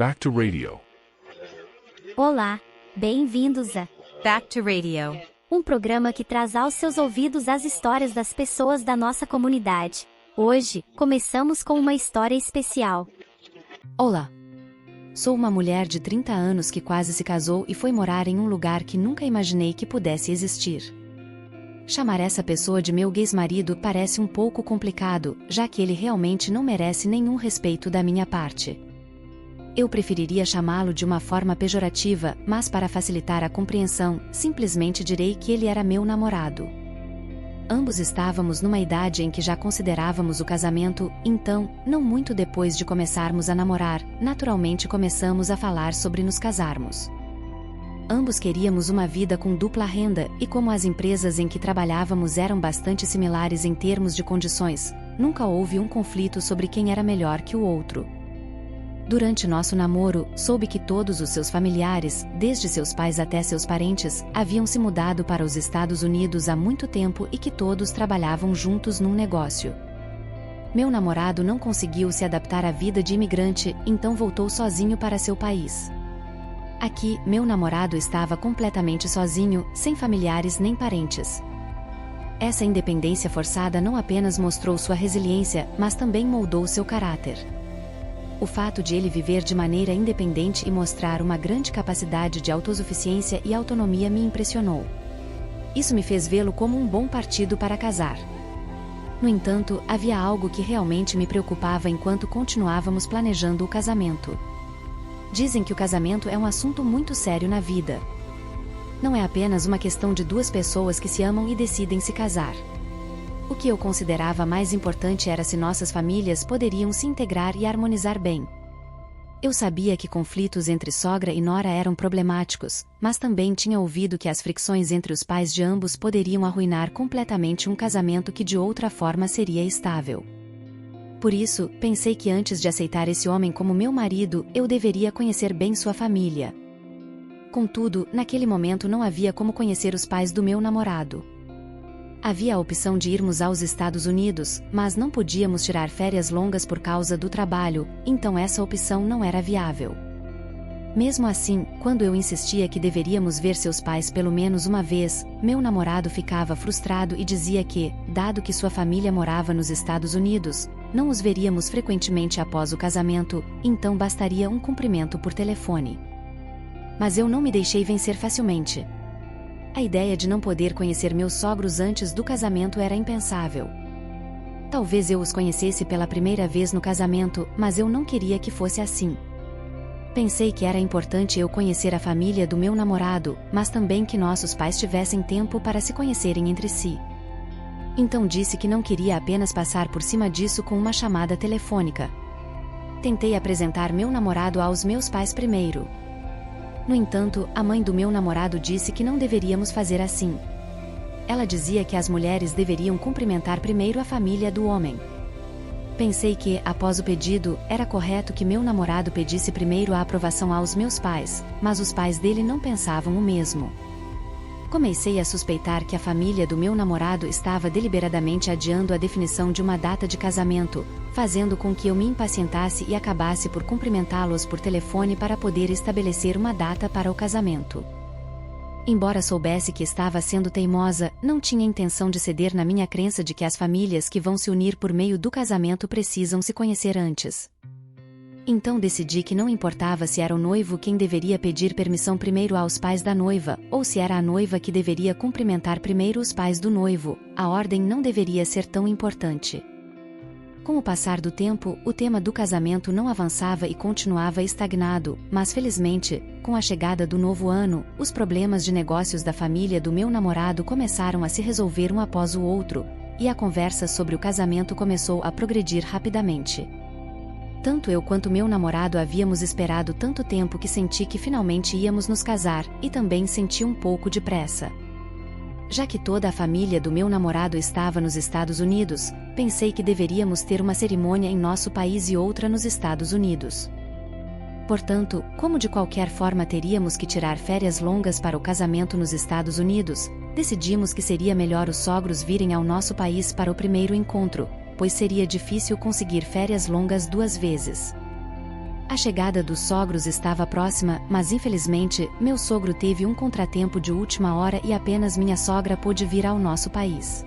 Back to Radio. Olá, bem-vindos a Back to Radio, um programa que traz aos seus ouvidos as histórias das pessoas da nossa comunidade. Hoje, começamos com uma história especial. Olá! Sou uma mulher de 30 anos que quase se casou e foi morar em um lugar que nunca imaginei que pudesse existir. Chamar essa pessoa de meu ex-marido parece um pouco complicado, já que ele realmente não merece nenhum respeito da minha parte. Eu preferiria chamá-lo de uma forma pejorativa, mas para facilitar a compreensão, simplesmente direi que ele era meu namorado. Ambos estávamos numa idade em que já considerávamos o casamento, então, não muito depois de começarmos a namorar, naturalmente começamos a falar sobre nos casarmos. Ambos queríamos uma vida com dupla renda, e como as empresas em que trabalhávamos eram bastante similares em termos de condições, nunca houve um conflito sobre quem era melhor que o outro. Durante nosso namoro, soube que todos os seus familiares, desde seus pais até seus parentes, haviam se mudado para os Estados Unidos há muito tempo e que todos trabalhavam juntos num negócio. Meu namorado não conseguiu se adaptar à vida de imigrante, então voltou sozinho para seu país. Aqui, meu namorado estava completamente sozinho, sem familiares nem parentes. Essa independência forçada não apenas mostrou sua resiliência, mas também moldou seu caráter. O fato de ele viver de maneira independente e mostrar uma grande capacidade de autossuficiência e autonomia me impressionou. Isso me fez vê-lo como um bom partido para casar. No entanto, havia algo que realmente me preocupava enquanto continuávamos planejando o casamento. Dizem que o casamento é um assunto muito sério na vida. Não é apenas uma questão de duas pessoas que se amam e decidem se casar. O que eu considerava mais importante era se nossas famílias poderiam se integrar e harmonizar bem. Eu sabia que conflitos entre sogra e nora eram problemáticos, mas também tinha ouvido que as fricções entre os pais de ambos poderiam arruinar completamente um casamento que de outra forma seria estável. Por isso, pensei que antes de aceitar esse homem como meu marido, eu deveria conhecer bem sua família. Contudo, naquele momento não havia como conhecer os pais do meu namorado. Havia a opção de irmos aos Estados Unidos, mas não podíamos tirar férias longas por causa do trabalho, então essa opção não era viável. Mesmo assim, quando eu insistia que deveríamos ver seus pais pelo menos uma vez, meu namorado ficava frustrado e dizia que, dado que sua família morava nos Estados Unidos, não os veríamos frequentemente após o casamento, então bastaria um cumprimento por telefone. Mas eu não me deixei vencer facilmente. A ideia de não poder conhecer meus sogros antes do casamento era impensável. Talvez eu os conhecesse pela primeira vez no casamento, mas eu não queria que fosse assim. Pensei que era importante eu conhecer a família do meu namorado, mas também que nossos pais tivessem tempo para se conhecerem entre si. Então disse que não queria apenas passar por cima disso com uma chamada telefônica. Tentei apresentar meu namorado aos meus pais primeiro. No entanto, a mãe do meu namorado disse que não deveríamos fazer assim. Ela dizia que as mulheres deveriam cumprimentar primeiro a família do homem. Pensei que, após o pedido, era correto que meu namorado pedisse primeiro a aprovação aos meus pais, mas os pais dele não pensavam o mesmo. Comecei a suspeitar que a família do meu namorado estava deliberadamente adiando a definição de uma data de casamento, fazendo com que eu me impacientasse e acabasse por cumprimentá-los por telefone para poder estabelecer uma data para o casamento. Embora soubesse que estava sendo teimosa, não tinha intenção de ceder na minha crença de que as famílias que vão se unir por meio do casamento precisam se conhecer antes. Então decidi que não importava se era o noivo quem deveria pedir permissão primeiro aos pais da noiva, ou se era a noiva que deveria cumprimentar primeiro os pais do noivo, a ordem não deveria ser tão importante. Com o passar do tempo, o tema do casamento não avançava e continuava estagnado, mas felizmente, com a chegada do novo ano, os problemas de negócios da família do meu namorado começaram a se resolver um após o outro, e a conversa sobre o casamento começou a progredir rapidamente. Tanto eu quanto meu namorado havíamos esperado tanto tempo que senti que finalmente íamos nos casar, e também senti um pouco de pressa. Já que toda a família do meu namorado estava nos Estados Unidos, pensei que deveríamos ter uma cerimônia em nosso país e outra nos Estados Unidos. Portanto, como de qualquer forma teríamos que tirar férias longas para o casamento nos Estados Unidos, decidimos que seria melhor os sogros virem ao nosso país para o primeiro encontro, pois seria difícil conseguir férias longas duas vezes. A chegada dos sogros estava próxima, mas infelizmente, meu sogro teve um contratempo de última hora e apenas minha sogra pôde vir ao nosso país.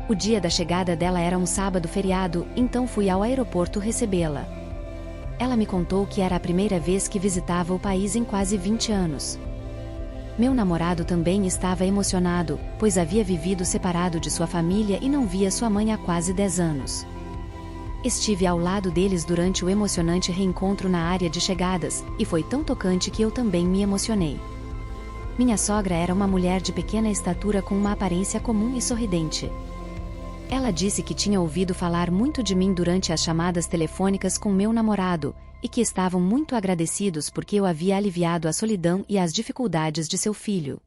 O dia da chegada dela era um sábado feriado, então fui ao aeroporto recebê-la. Ela me contou que era a primeira vez que visitava o país em quase 20 anos. Meu namorado também estava emocionado, pois havia vivido separado de sua família e não via sua mãe há quase 10 anos. Estive ao lado deles durante o emocionante reencontro na área de chegadas, e foi tão tocante que eu também me emocionei. Minha sogra era uma mulher de pequena estatura com uma aparência comum e sorridente. Ela disse que tinha ouvido falar muito de mim durante as chamadas telefônicas com meu namorado, e que estavam muito agradecidos porque eu havia aliviado a solidão e as dificuldades de seu filho.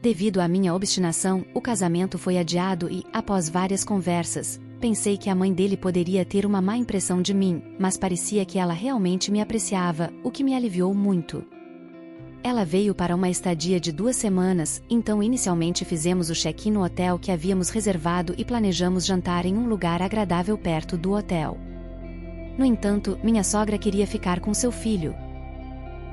Devido à minha obstinação, o casamento foi adiado e, após várias conversas, pensei que a mãe dele poderia ter uma má impressão de mim, mas parecia que ela realmente me apreciava, o que me aliviou muito. Ela veio para uma estadia de 2 semanas, então inicialmente fizemos o check-in no hotel que havíamos reservado e planejamos jantar em um lugar agradável perto do hotel. No entanto, minha sogra queria ficar com seu filho.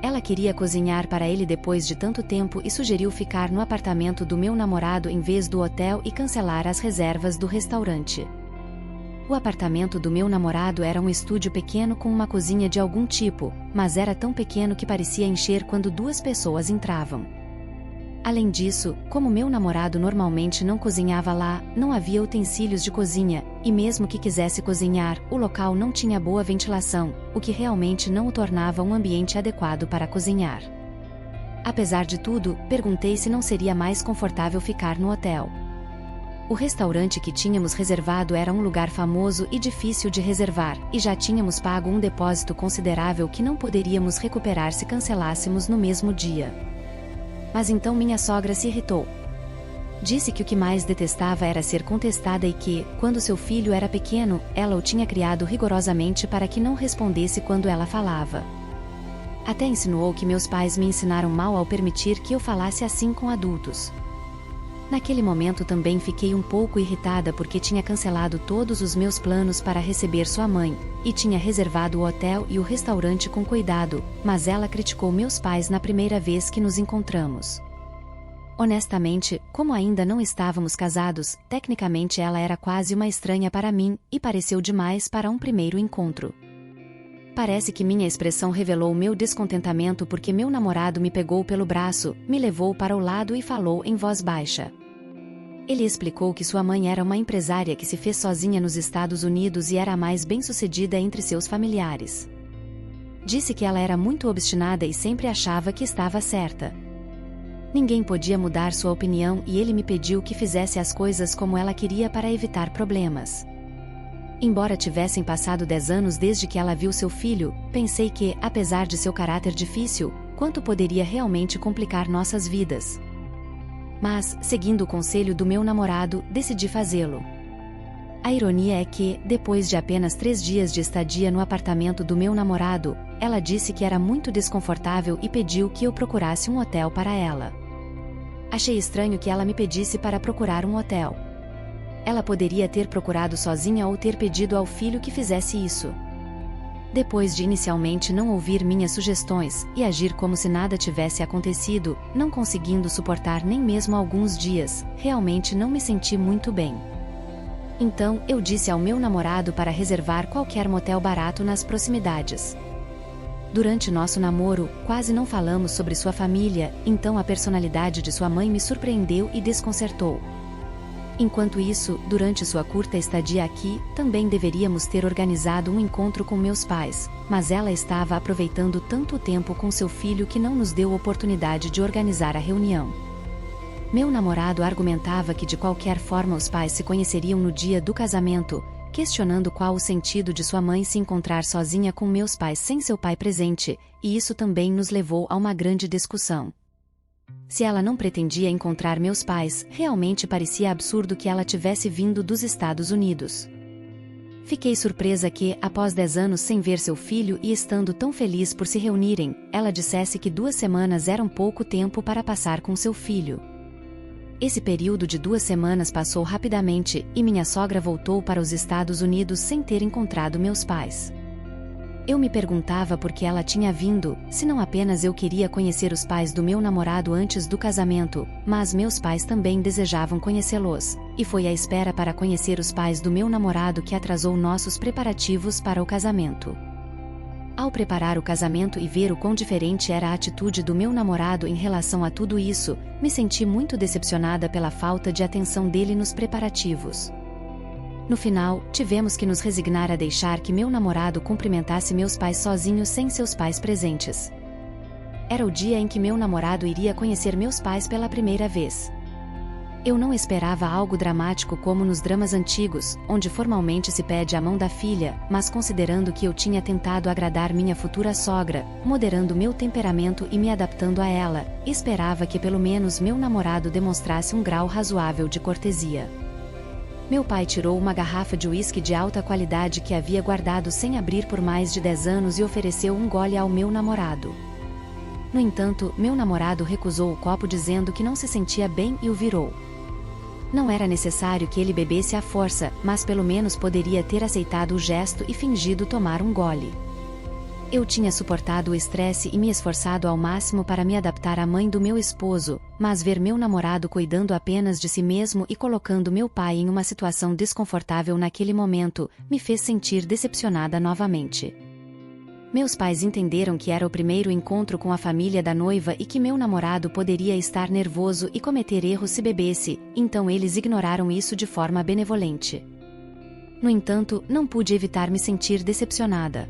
Ela queria cozinhar para ele depois de tanto tempo e sugeriu ficar no apartamento do meu namorado em vez do hotel e cancelar as reservas do restaurante. O apartamento do meu namorado era um estúdio pequeno com uma cozinha de algum tipo, mas era tão pequeno que parecia encher quando 2 pessoas entravam. Além disso, como meu namorado normalmente não cozinhava lá, não havia utensílios de cozinha, e mesmo que quisesse cozinhar, o local não tinha boa ventilação, o que realmente não o tornava um ambiente adequado para cozinhar. Apesar de tudo, perguntei se não seria mais confortável ficar no hotel. O restaurante que tínhamos reservado era um lugar famoso e difícil de reservar, e já tínhamos pago um depósito considerável que não poderíamos recuperar se cancelássemos no mesmo dia. Mas então minha sogra se irritou. Disse que o que mais detestava era ser contestada e que, quando seu filho era pequeno, ela o tinha criado rigorosamente para que não respondesse quando ela falava. Até insinuou que meus pais me ensinaram mal ao permitir que eu falasse assim com adultos. Naquele momento também fiquei um pouco irritada porque tinha cancelado todos os meus planos para receber sua mãe, e tinha reservado o hotel e o restaurante com cuidado, mas ela criticou meus pais na primeira vez que nos encontramos. Honestamente, como ainda não estávamos casados, tecnicamente ela era quase uma estranha para mim, e pareceu demais para um primeiro encontro. Parece que minha expressão revelou meu descontentamento porque meu namorado me pegou pelo braço, me levou para o lado e falou em voz baixa. Ele explicou que sua mãe era uma empresária que se fez sozinha nos Estados Unidos e era a mais bem-sucedida entre seus familiares. Disse que ela era muito obstinada e sempre achava que estava certa. Ninguém podia mudar sua opinião e ele me pediu que fizesse as coisas como ela queria para evitar problemas. Embora tivessem passado 10 anos desde que ela viu seu filho, pensei que, apesar de seu caráter difícil, quanto poderia realmente complicar nossas vidas. Mas, seguindo o conselho do meu namorado, decidi fazê-lo. A ironia é que, depois de apenas 3 dias de estadia no apartamento do meu namorado, ela disse que era muito desconfortável e pediu que eu procurasse um hotel para ela. Achei estranho que ela me pedisse para procurar um hotel. Ela poderia ter procurado sozinha ou ter pedido ao filho que fizesse isso. Depois de inicialmente não ouvir minhas sugestões e agir como se nada tivesse acontecido, não conseguindo suportar nem mesmo alguns dias, realmente não me senti muito bem. Então, eu disse ao meu namorado para reservar qualquer motel barato nas proximidades. Durante nosso namoro, quase não falamos sobre sua família, então a personalidade de sua mãe me surpreendeu e desconcertou. Enquanto isso, durante sua curta estadia aqui, também deveríamos ter organizado um encontro com meus pais, mas ela estava aproveitando tanto tempo com seu filho que não nos deu oportunidade de organizar a reunião. Meu namorado argumentava que de qualquer forma os pais se conheceriam no dia do casamento, questionando qual o sentido de sua mãe se encontrar sozinha com meus pais sem seu pai presente, e isso também nos levou a uma grande discussão. Se ela não pretendia encontrar meus pais, realmente parecia absurdo que ela tivesse vindo dos Estados Unidos. Fiquei surpresa que, após 10 anos sem ver seu filho e estando tão feliz por se reunirem, ela dissesse que 2 semanas eram pouco tempo para passar com seu filho. Esse período de 2 semanas passou rapidamente e minha sogra voltou para os Estados Unidos sem ter encontrado meus pais. Eu me perguntava por que ela tinha vindo, se não apenas eu queria conhecer os pais do meu namorado antes do casamento, mas meus pais também desejavam conhecê-los, e foi a espera para conhecer os pais do meu namorado que atrasou nossos preparativos para o casamento. Ao preparar o casamento e ver o quão diferente era a atitude do meu namorado em relação a tudo isso, me senti muito decepcionada pela falta de atenção dele nos preparativos. No final, tivemos que nos resignar a deixar que meu namorado cumprimentasse meus pais sozinhos sem seus pais presentes. Era o dia em que meu namorado iria conhecer meus pais pela primeira vez. Eu não esperava algo dramático como nos dramas antigos, onde formalmente se pede a mão da filha, mas considerando que eu tinha tentado agradar minha futura sogra, moderando meu temperamento e me adaptando a ela, esperava que pelo menos meu namorado demonstrasse um grau razoável de cortesia. Meu pai tirou uma garrafa de uísque de alta qualidade que havia guardado sem abrir por mais de 10 anos e ofereceu um gole ao meu namorado. No entanto, meu namorado recusou o copo dizendo que não se sentia bem e o virou. Não era necessário que ele bebesse à força, mas pelo menos poderia ter aceitado o gesto e fingido tomar um gole. Eu tinha suportado o estresse e me esforçado ao máximo para me adaptar à mãe do meu esposo, mas ver meu namorado cuidando apenas de si mesmo e colocando meu pai em uma situação desconfortável naquele momento, me fez sentir decepcionada novamente. Meus pais entenderam que era o primeiro encontro com a família da noiva e que meu namorado poderia estar nervoso e cometer erros se bebesse, então eles ignoraram isso de forma benevolente. No entanto, não pude evitar me sentir decepcionada.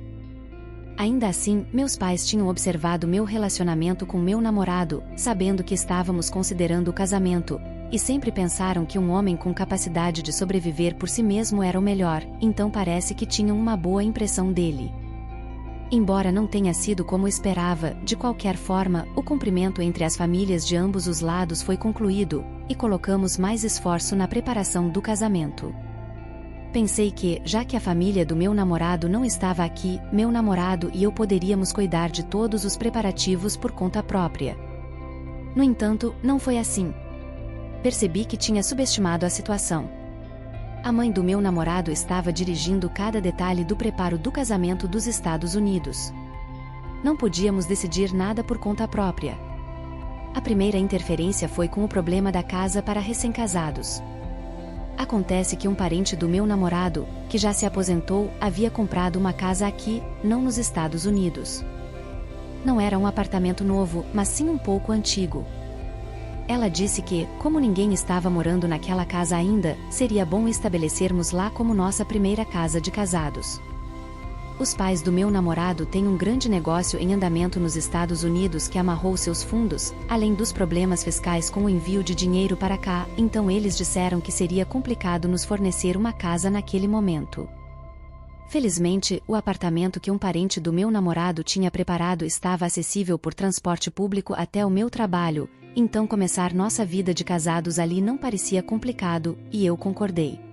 Ainda assim, meus pais tinham observado meu relacionamento com meu namorado, sabendo que estávamos considerando o casamento, e sempre pensaram que um homem com capacidade de sobreviver por si mesmo era o melhor, então parece que tinham uma boa impressão dele. Embora não tenha sido como esperava, de qualquer forma, o cumprimento entre as famílias de ambos os lados foi concluído, e colocamos mais esforço na preparação do casamento. Pensei que, já que a família do meu namorado não estava aqui, meu namorado e eu poderíamos cuidar de todos os preparativos por conta própria. No entanto, não foi assim. Percebi que tinha subestimado a situação. A mãe do meu namorado estava dirigindo cada detalhe do preparo do casamento dos Estados Unidos. Não podíamos decidir nada por conta própria. A primeira interferência foi com o problema da casa para recém-casados. Acontece que um parente do meu namorado, que já se aposentou, havia comprado uma casa aqui, não nos Estados Unidos. Não era um apartamento novo, mas sim um pouco antigo. Ela disse que, como ninguém estava morando naquela casa ainda, seria bom estabelecermos lá como nossa primeira casa de casados. Os pais do meu namorado têm um grande negócio em andamento nos Estados Unidos que amarrou seus fundos, além dos problemas fiscais com o envio de dinheiro para cá, então eles disseram que seria complicado nos fornecer uma casa naquele momento. Felizmente, o apartamento que um parente do meu namorado tinha preparado estava acessível por transporte público até o meu trabalho, então começar nossa vida de casados ali não parecia complicado, e eu concordei.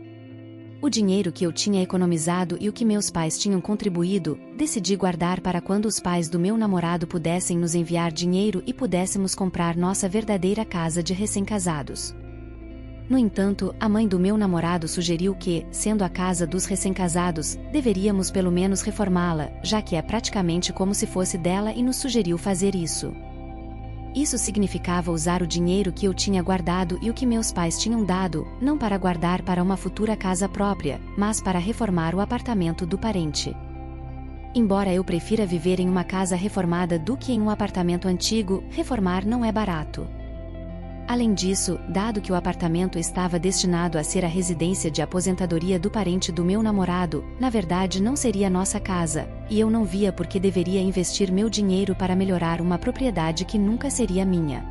O dinheiro que eu tinha economizado e o que meus pais tinham contribuído, decidi guardar para quando os pais do meu namorado pudessem nos enviar dinheiro e pudéssemos comprar nossa verdadeira casa de recém-casados. No entanto, a mãe do meu namorado sugeriu que, sendo a casa dos recém-casados, deveríamos pelo menos reformá-la, já que é praticamente como se fosse dela e nos sugeriu fazer isso. Isso significava usar o dinheiro que eu tinha guardado e o que meus pais tinham dado, não para guardar para uma futura casa própria, mas para reformar o apartamento do parente. Embora eu prefira viver em uma casa reformada do que em um apartamento antigo, reformar não é barato. Além disso, dado que o apartamento estava destinado a ser a residência de aposentadoria do parente do meu namorado, na verdade não seria nossa casa, e eu não via por que deveria investir meu dinheiro para melhorar uma propriedade que nunca seria minha.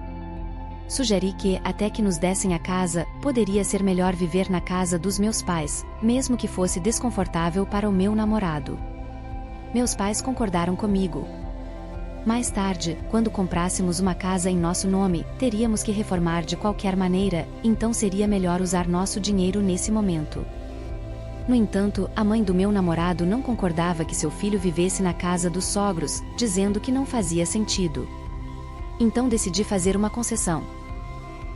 Sugeri que, até que nos dessem a casa, poderia ser melhor viver na casa dos meus pais, mesmo que fosse desconfortável para o meu namorado. Meus pais concordaram comigo. Mais tarde, quando comprássemos uma casa em nosso nome, teríamos que reformar de qualquer maneira, então seria melhor usar nosso dinheiro nesse momento. No entanto, a mãe do meu namorado não concordava que seu filho vivesse na casa dos sogros, dizendo que não fazia sentido. Então decidi fazer uma concessão.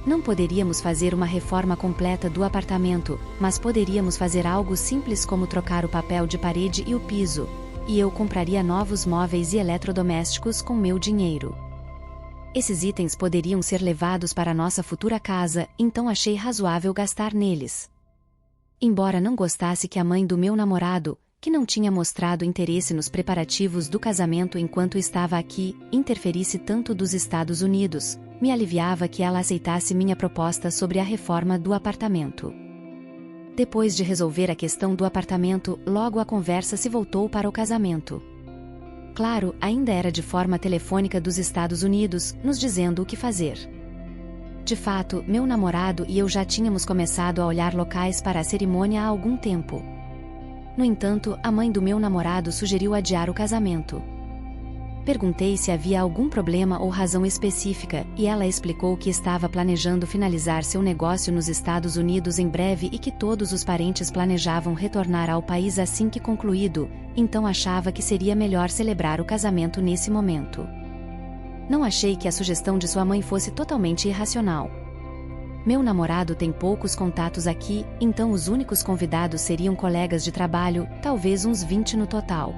Não poderíamos fazer uma reforma completa do apartamento, mas poderíamos fazer algo simples como trocar o papel de parede e o piso. e eu compraria novos móveis e eletrodomésticos com meu dinheiro. Esses itens poderiam ser levados para nossa futura casa, então achei razoável gastar neles. Embora não gostasse que a mãe do meu namorado, que não tinha mostrado interesse nos preparativos do casamento enquanto estava aqui, interferisse tanto dos Estados Unidos, me aliviava que ela aceitasse minha proposta sobre a reforma do apartamento. Depois de resolver a questão do apartamento, logo a conversa se voltou para o casamento. Claro, ainda era de forma telefônica dos Estados Unidos, nos dizendo o que fazer. De fato, meu namorado e eu já tínhamos começado a olhar locais para a cerimônia há algum tempo. No entanto, a mãe do meu namorado sugeriu adiar o casamento. Perguntei se havia algum problema ou razão específica, e ela explicou que estava planejando finalizar seu negócio nos Estados Unidos em breve e que todos os parentes planejavam retornar ao país assim que concluído, então achava que seria melhor celebrar o casamento nesse momento. Não achei que a sugestão de sua mãe fosse totalmente irracional. Meu namorado tem poucos contatos aqui, então os únicos convidados seriam colegas de trabalho, talvez uns 20 no total.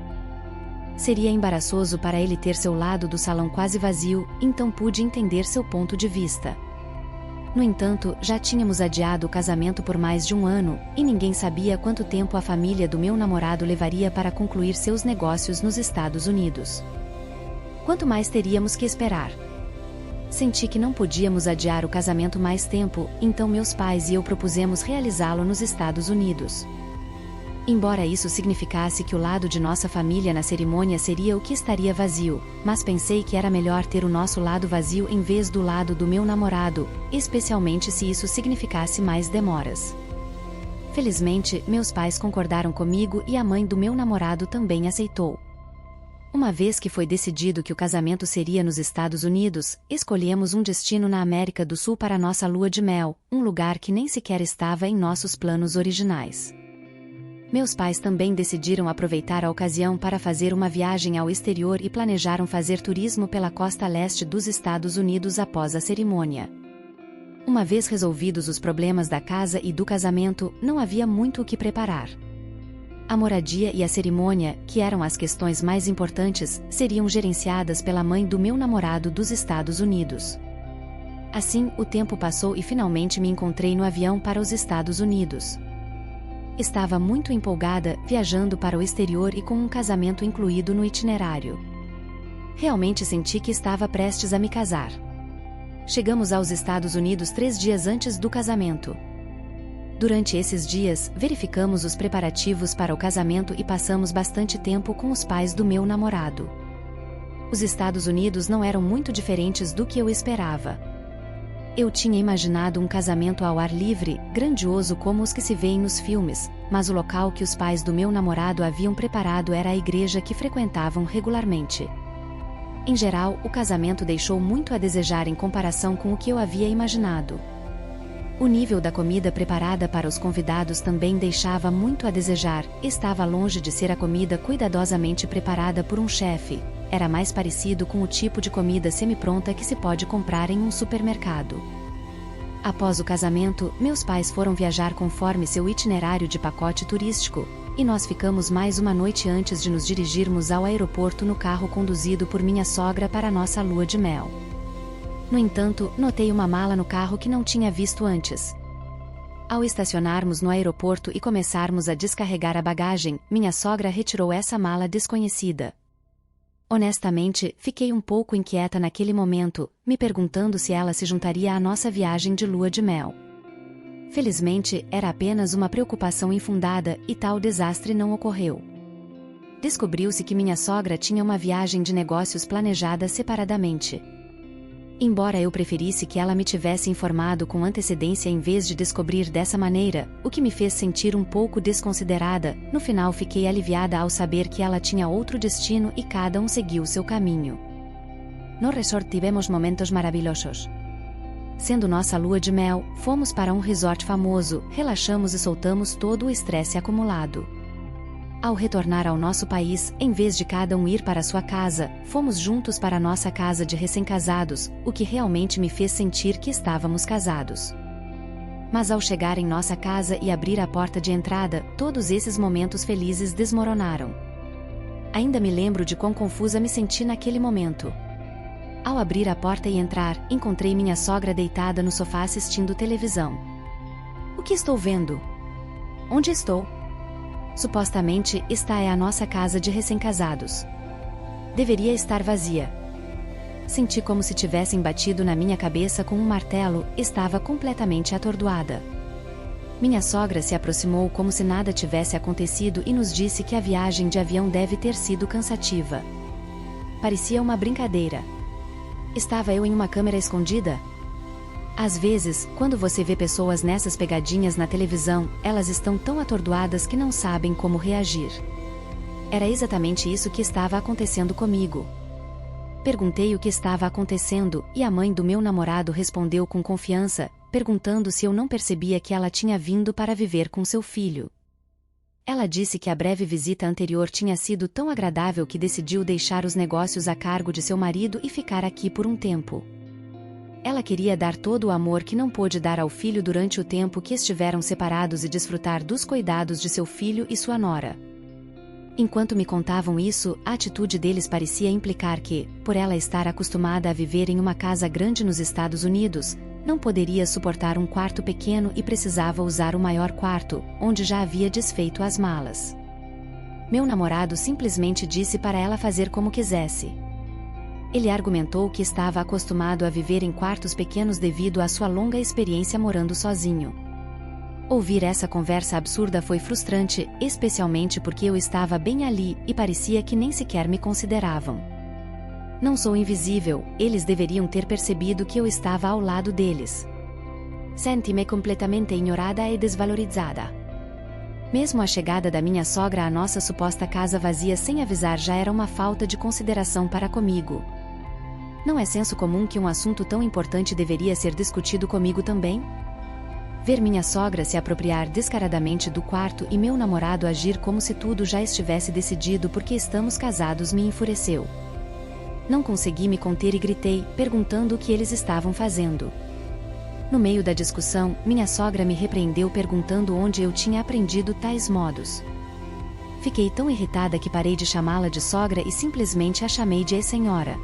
Seria embaraçoso para ele ter seu lado do salão quase vazio, então pude entender seu ponto de vista. No entanto, já tínhamos adiado o casamento por mais de um ano, e ninguém sabia quanto tempo a família do meu namorado levaria para concluir seus negócios nos Estados Unidos. Quanto mais teríamos que esperar? Senti que não podíamos adiar o casamento mais tempo, então meus pais e eu propusemos realizá-lo nos Estados Unidos. Embora isso significasse que o lado de nossa família na cerimônia seria o que estaria vazio, mas pensei que era melhor ter o nosso lado vazio em vez do lado do meu namorado, especialmente se isso significasse mais demoras. Felizmente, meus pais concordaram comigo e a mãe do meu namorado também aceitou. Uma vez que foi decidido que o casamento seria nos Estados Unidos, escolhemos um destino na América do Sul para nossa lua de mel, um lugar que nem sequer estava em nossos planos originais. Meus pais também decidiram aproveitar a ocasião para fazer uma viagem ao exterior e planejaram fazer turismo pela costa leste dos Estados Unidos após a cerimônia. Uma vez resolvidos os problemas da casa e do casamento, não havia muito o que preparar. A moradia e a cerimônia, que eram as questões mais importantes, seriam gerenciadas pela mãe do meu namorado dos Estados Unidos. Assim, o tempo passou e finalmente me encontrei no avião para os Estados Unidos. Estava muito empolgada, viajando para o exterior e com um casamento incluído no itinerário. Realmente senti que estava prestes a me casar. Chegamos aos Estados Unidos 3 dias antes do casamento. Durante esses dias, verificamos os preparativos para o casamento e passamos bastante tempo com os pais do meu namorado. Os Estados Unidos não eram muito diferentes do que eu esperava. Eu tinha imaginado um casamento ao ar livre, grandioso como os que se veem nos filmes, mas o local que os pais do meu namorado haviam preparado era a igreja que frequentavam regularmente. Em geral, o casamento deixou muito a desejar em comparação com o que eu havia imaginado. O nível da comida preparada para os convidados também deixava muito a desejar, estava longe de ser a comida cuidadosamente preparada por um chefe, era mais parecido com o tipo de comida semi-pronta que se pode comprar em um supermercado. Após o casamento, meus pais foram viajar conforme seu itinerário de pacote turístico, e nós ficamos mais uma noite antes de nos dirigirmos ao aeroporto no carro conduzido por minha sogra para nossa lua de mel. No entanto, notei uma mala no carro que não tinha visto antes. Ao estacionarmos no aeroporto e começarmos a descarregar a bagagem, minha sogra retirou essa mala desconhecida. Honestamente, fiquei um pouco inquieta naquele momento, me perguntando se ela se juntaria à nossa viagem de lua de mel. Felizmente, era apenas uma preocupação infundada e tal desastre não ocorreu. Descobriu-se que minha sogra tinha uma viagem de negócios planejada separadamente. Embora eu preferisse que ela me tivesse informado com antecedência em vez de descobrir dessa maneira, o que me fez sentir um pouco desconsiderada, no final fiquei aliviada ao saber que ela tinha outro destino e cada um seguiu seu caminho. No resort tivemos momentos maravilhosos. Sendo nossa lua de mel, fomos para um resort famoso, relaxamos e soltamos todo o estresse acumulado. Ao retornar ao nosso país, em vez de cada um ir para sua casa, fomos juntos para nossa casa de recém-casados, o que realmente me fez sentir que estávamos casados. Mas ao chegar em nossa casa e abrir a porta de entrada, todos esses momentos felizes desmoronaram. Ainda me lembro de quão confusa me senti naquele momento. Ao abrir a porta e entrar, encontrei minha sogra deitada no sofá assistindo televisão. O que estou vendo? Onde estou? Supostamente, esta é a nossa casa de recém-casados. Deveria estar vazia. Senti como se tivessem batido na minha cabeça com um martelo, estava completamente atordoada. Minha sogra se aproximou como se nada tivesse acontecido e nos disse que a viagem de avião deve ter sido cansativa. Parecia uma brincadeira. Estava eu em uma câmera escondida? Às vezes, quando você vê pessoas nessas pegadinhas na televisão, elas estão tão atordoadas que não sabem como reagir. Era exatamente isso que estava acontecendo comigo. Perguntei o que estava acontecendo, e a mãe do meu namorado respondeu com confiança, perguntando se eu não percebia que ela tinha vindo para viver com seu filho. Ela disse que a breve visita anterior tinha sido tão agradável que decidiu deixar os negócios a cargo de seu marido e ficar aqui por um tempo. Ela queria dar todo o amor que não pôde dar ao filho durante o tempo que estiveram separados e desfrutar dos cuidados de seu filho e sua nora. Enquanto me contavam isso, a atitude deles parecia implicar que, por ela estar acostumada a viver em uma casa grande nos Estados Unidos, não poderia suportar um quarto pequeno e precisava usar o maior quarto, onde já havia desfeito as malas. Meu namorado simplesmente disse para ela fazer como quisesse. Ele argumentou que estava acostumado a viver em quartos pequenos devido à sua longa experiência morando sozinho. Ouvir essa conversa absurda foi frustrante, especialmente porque eu estava bem ali e parecia que nem sequer me consideravam. Não sou invisível, eles deveriam ter percebido que eu estava ao lado deles. Senti-me completamente ignorada e desvalorizada. Mesmo a chegada da minha sogra à nossa suposta casa vazia sem avisar já era uma falta de consideração para comigo. Não é senso comum que um assunto tão importante deveria ser discutido comigo também? Ver minha sogra se apropriar descaradamente do quarto e meu namorado agir como se tudo já estivesse decidido porque estamos casados me enfureceu. Não consegui me conter e gritei, perguntando o que eles estavam fazendo. No meio da discussão, minha sogra me repreendeu perguntando onde eu tinha aprendido tais modos. Fiquei tão irritada que parei de chamá-la de sogra e simplesmente a chamei de senhora.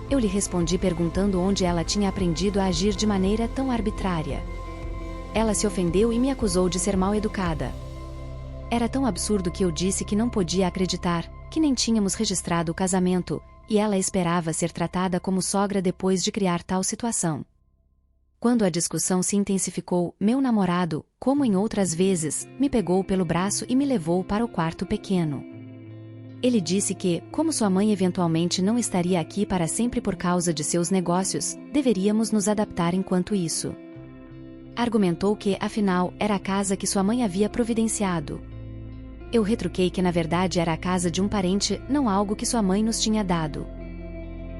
Eu lhe respondi perguntando onde ela tinha aprendido a agir de maneira tão arbitrária. Ela se ofendeu e me acusou de ser mal educada. Era tão absurdo que eu disse que não podia acreditar, que nem tínhamos registrado o casamento, e ela esperava ser tratada como sogra depois de criar tal situação. Quando a discussão se intensificou, meu namorado, como em outras vezes, me pegou pelo braço e me levou para o quarto pequeno. Ele disse que, como sua mãe eventualmente não estaria aqui para sempre por causa de seus negócios, deveríamos nos adaptar enquanto isso. Argumentou que, afinal, era a casa que sua mãe havia providenciado. Eu retruquei que na verdade era a casa de um parente, não algo que sua mãe nos tinha dado.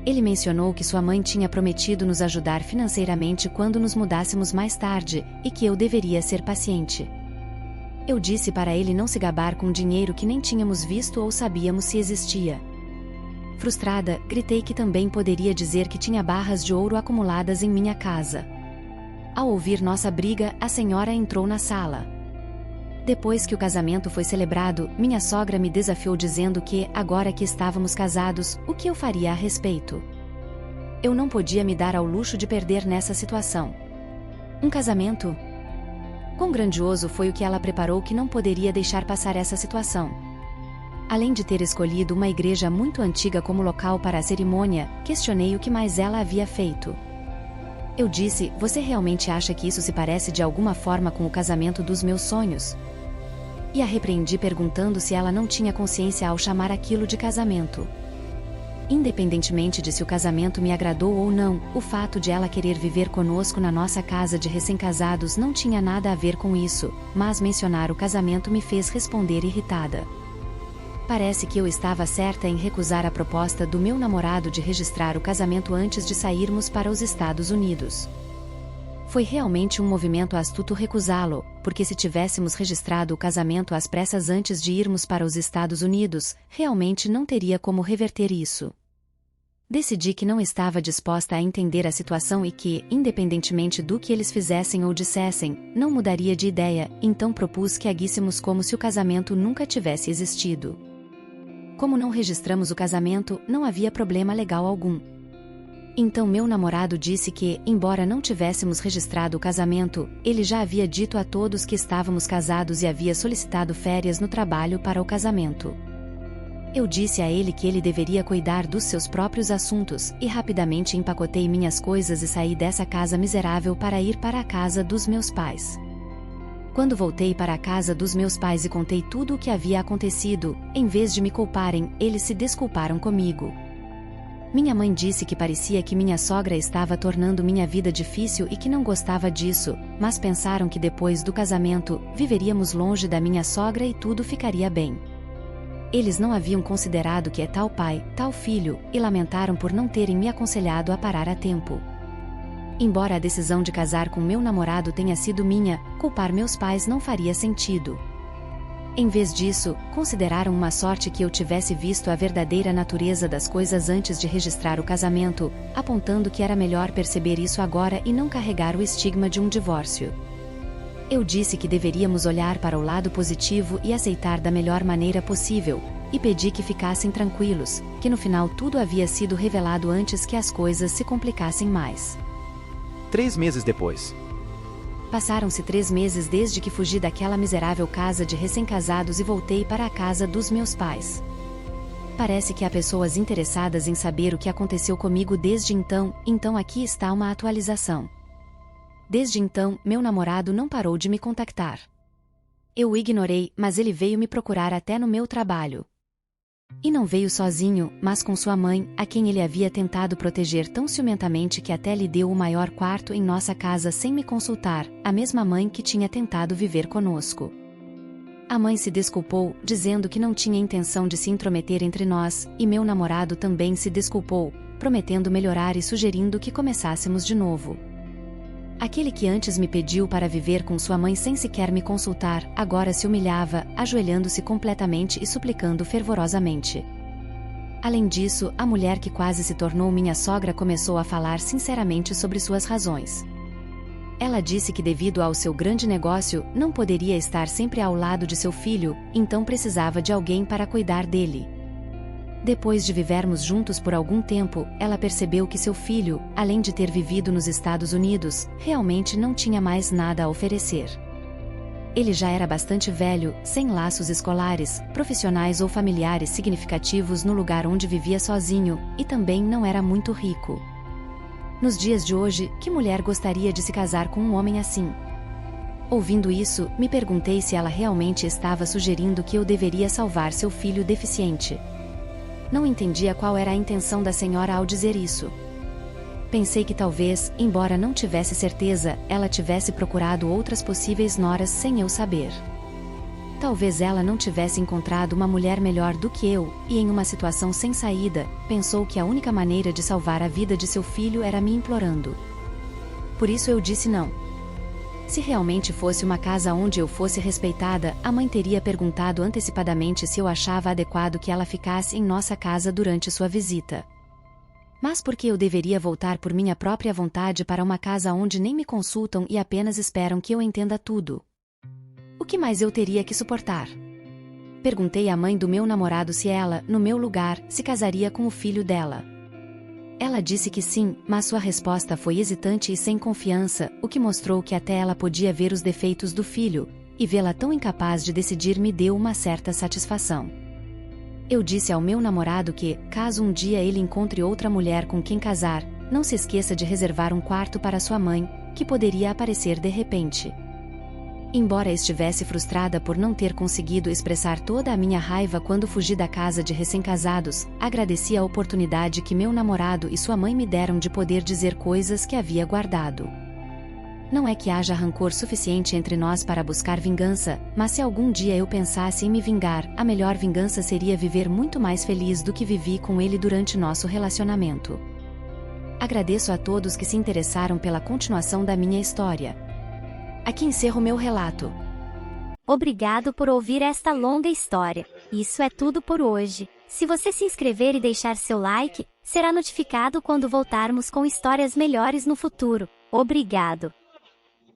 Ele mencionou que sua mãe tinha prometido nos ajudar financeiramente quando nos mudássemos mais tarde, e que eu deveria ser paciente. Eu disse para ele não se gabar com dinheiro que nem tínhamos visto ou sabíamos se existia. Frustrada, gritei que também poderia dizer que tinha barras de ouro acumuladas em minha casa. Ao ouvir nossa briga, a senhora entrou na sala. Depois que o casamento foi celebrado, minha sogra me desafiou dizendo que, agora que estávamos casados, o que eu faria a respeito. Eu não podia me dar ao luxo de perder nessa situação. Um casamento? Quão grandioso foi o que ela preparou que não poderia deixar passar essa situação. Além de ter escolhido uma igreja muito antiga como local para a cerimônia, questionei o que mais ela havia feito. Eu disse, você realmente acha que isso se parece de alguma forma com o casamento dos meus sonhos? E a repreendi perguntando se ela não tinha consciência ao chamar aquilo de casamento. Independentemente de se o casamento me agradou ou não, o fato de ela querer viver conosco na nossa casa de recém-casados não tinha nada a ver com isso, mas mencionar o casamento me fez responder irritada. Parece que eu estava certa em recusar a proposta do meu namorado de registrar o casamento antes de sairmos para os Estados Unidos. Foi realmente um movimento astuto recusá-lo, porque se tivéssemos registrado o casamento às pressas antes de irmos para os Estados Unidos, realmente não teria como reverter isso. Decidi que não estava disposta a entender a situação e que, independentemente do que eles fizessem ou dissessem, não mudaria de ideia, então propus que aguíssemos como se o casamento nunca tivesse existido. Como não registramos o casamento, não havia problema legal algum. Então meu namorado disse que, embora não tivéssemos registrado o casamento, ele já havia dito a todos que estávamos casados e havia solicitado férias no trabalho para o casamento. Eu disse a ele que ele deveria cuidar dos seus próprios assuntos, e rapidamente empacotei minhas coisas e saí dessa casa miserável para ir para a casa dos meus pais. Quando voltei para a casa dos meus pais e contei tudo o que havia acontecido, em vez de me culparem, eles se desculparam comigo. Minha mãe disse que parecia que minha sogra estava tornando minha vida difícil e que não gostava disso, mas pensaram que depois do casamento, viveríamos longe da minha sogra e tudo ficaria bem. Eles não haviam considerado que é tal pai, tal filho, e lamentaram por não terem me aconselhado a parar a tempo. Embora a decisão de casar com meu namorado tenha sido minha, culpar meus pais não faria sentido. Em vez disso, consideraram uma sorte que eu tivesse visto a verdadeira natureza das coisas antes de registrar o casamento, apontando que era melhor perceber isso agora e não carregar o estigma de um divórcio. Eu disse que deveríamos olhar para o lado positivo e aceitar da melhor maneira possível, e pedi que ficassem tranquilos, que no final tudo havia sido revelado antes que as coisas se complicassem mais. 3 meses depois. Passaram-se 3 meses desde que fugi daquela miserável casa de recém-casados e voltei para a casa dos meus pais. Parece que há pessoas interessadas em saber o que aconteceu comigo desde então aqui está uma atualização. Desde então, meu namorado não parou de me contactar. Eu o ignorei, mas ele veio me procurar até no meu trabalho. E não veio sozinho, mas com sua mãe, a quem ele havia tentado proteger tão ciumentamente que até lhe deu o maior quarto em nossa casa sem me consultar, a mesma mãe que tinha tentado viver conosco. A mãe se desculpou, dizendo que não tinha intenção de se intrometer entre nós, e meu namorado também se desculpou, prometendo melhorar e sugerindo que começássemos de novo. Aquele que antes me pediu para viver com sua mãe sem sequer me consultar, agora se humilhava, ajoelhando-se completamente e suplicando fervorosamente. Além disso, a mulher que quase se tornou minha sogra começou a falar sinceramente sobre suas razões. Ela disse que devido ao seu grande negócio, não poderia estar sempre ao lado de seu filho, então precisava de alguém para cuidar dele. Depois de vivermos juntos por algum tempo, ela percebeu que seu filho, além de ter vivido nos Estados Unidos, realmente não tinha mais nada a oferecer. Ele já era bastante velho, sem laços escolares, profissionais ou familiares significativos no lugar onde vivia sozinho, e também não era muito rico. Nos dias de hoje, que mulher gostaria de se casar com um homem assim? Ouvindo isso, me perguntei se ela realmente estava sugerindo que eu deveria salvar seu filho deficiente. Não entendia qual era a intenção da senhora ao dizer isso. Pensei que talvez, embora não tivesse certeza, ela tivesse procurado outras possíveis noras sem eu saber. Talvez ela não tivesse encontrado uma mulher melhor do que eu, e em uma situação sem saída, pensou que a única maneira de salvar a vida de seu filho era me implorando. Por isso eu disse não. Se realmente fosse uma casa onde eu fosse respeitada, a mãe teria perguntado antecipadamente se eu achava adequado que ela ficasse em nossa casa durante sua visita. Mas por que eu deveria voltar por minha própria vontade para uma casa onde nem me consultam e apenas esperam que eu entenda tudo? O que mais eu teria que suportar? Perguntei à mãe do meu namorado se ela, no meu lugar, se casaria com o filho dela. Ela disse que sim, mas sua resposta foi hesitante e sem confiança, o que mostrou que até ela podia ver os defeitos do filho, e vê-la tão incapaz de decidir me deu uma certa satisfação. Eu disse ao meu namorado que, caso um dia ele encontre outra mulher com quem casar, não se esqueça de reservar um quarto para sua mãe, que poderia aparecer de repente. Embora estivesse frustrada por não ter conseguido expressar toda a minha raiva quando fugi da casa de recém-casados, agradeci a oportunidade que meu namorado e sua mãe me deram de poder dizer coisas que havia guardado. Não é que haja rancor suficiente entre nós para buscar vingança, mas se algum dia eu pensasse em me vingar, a melhor vingança seria viver muito mais feliz do que vivi com ele durante nosso relacionamento. Agradeço a todos que se interessaram pela continuação da minha história. Aqui encerro meu relato. Obrigado por ouvir esta longa história. Isso é tudo por hoje. Se você se inscrever e deixar seu like, será notificado quando voltarmos com histórias melhores no futuro. Obrigado.